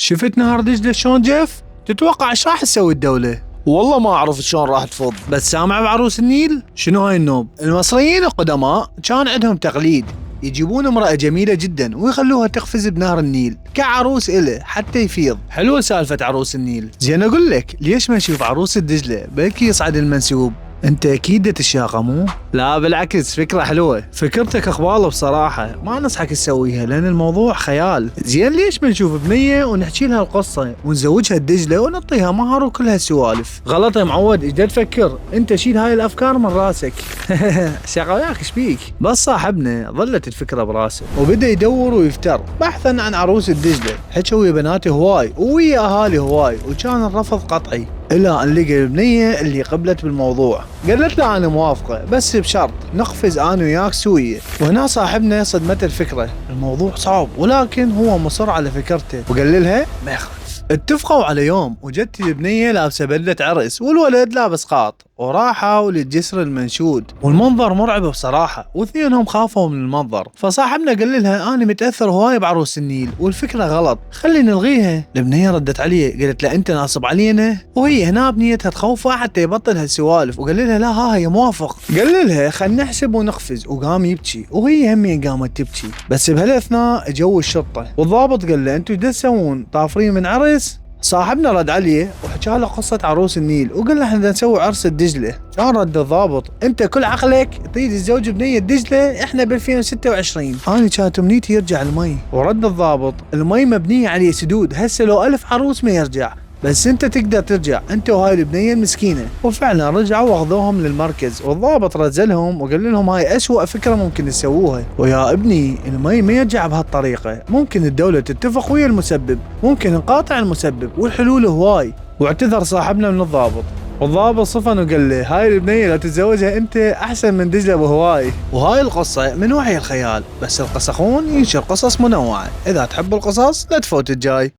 شفت نهر دجلة شلون جف؟ تتوقع ايش راح تسوي الدولة؟ والله ما اعرف شلون راح تفض. بس سامع بعروس النيل؟ شنو هاي النوب؟ المصريين القدماء كان عندهم تقليد، يجيبون امرأة جميلة جدا ويخلوها تقفز بنهر النيل كعروس إله حتى يفيض. حلوة سالفة عروس النيل. زين اقول لك ليش ما نشوف عروس الدجلة بلكي يصعد المنسوب؟ انت اكيد تشاقة مو؟ لا بالعكس، فكرة حلوة، فكرتك اقبال بصراحة، ما نصحك تسويها لان الموضوع خيال. زين ليش ما نشوف بنية ونحكي لها القصة ونزوجها الدجلة ونعطيها مهر وكل هالسوالف؟ غلط يا معود، ايش تفكر؟ انت شيل هاي الافكار من راسك. شاقة وياك ايش بيك؟ بس صاحبنا ظلت الفكرة براسه وبدا يدور ويفتر بحثا عن عروس الدجلة، حكى ويا بناته هواي ويا اهالي هواي وكان الرفض قطعي، الى ان لقى البنية اللي قبلت بالموضوع. قالت له انا موافقة بس بشرط نقفز انا وياك سوية. وهنا صاحبنا صدمته الفكرة، الموضوع صعب ولكن هو مصر على فكرته وقال لها ما يخاف. اتفقوا على يوم وجت البنية لابسة بدلة عرس والولد لابس قاط وراحوا للجسر المنشود، والمنظر مرعب بصراحة واثنينهم خافوا من المنظر. فصاحبنا قال لها انا متأثر هواي بعروس النيل والفكرة غلط، خلي نلغيها. البنية ردت عليه قالت له انت ناصب علينا، وهي هنا بنيتها تخوفه حتى يبطل هالسوالف وقال لها لا ها هي موافق. قال لها خلينا نحسب ونقفز وقام يبكي وهي همين قامت تبكي. بس بهالاثناء جو الشرطة والضابط قال له انتوا ايش تسوون طافرين من عرس؟ صاحبنا رد عليه وحكى له قصة عروس النيل وقال له احنا نسوي عرس الدجلة. كان رد الضابط انت كل عقلك تريد تزوج بنية الدجلة، احنا ب 2026، انا كانت امنيتي يرجع المي. ورد الضابط المي مبنية عليه سدود، هسه لو 1000 عروس ما يرجع، بس انت تقدر ترجع انت وهاي البنية المسكينة. وفعلا رجعوا واخذوهم للمركز والضابط رزلهم وقال لهم هاي اسوأ فكرة ممكن تسووها، ويا ابني المي ما يرجع بهالطريقة، ممكن الدولة تتفق ويا المسبب، ممكن نقاطع المسبب والحلول هواي. واعتذر صاحبنا من الضابط والضابط صفن وقال له هاي البنية لو تتزوجها انت احسن من دجلة بهواي. وهاي القصة من وحي الخيال، بس القسخون ينشر قصص منوعة، اذا تحب القصص لا تفوت الجاي.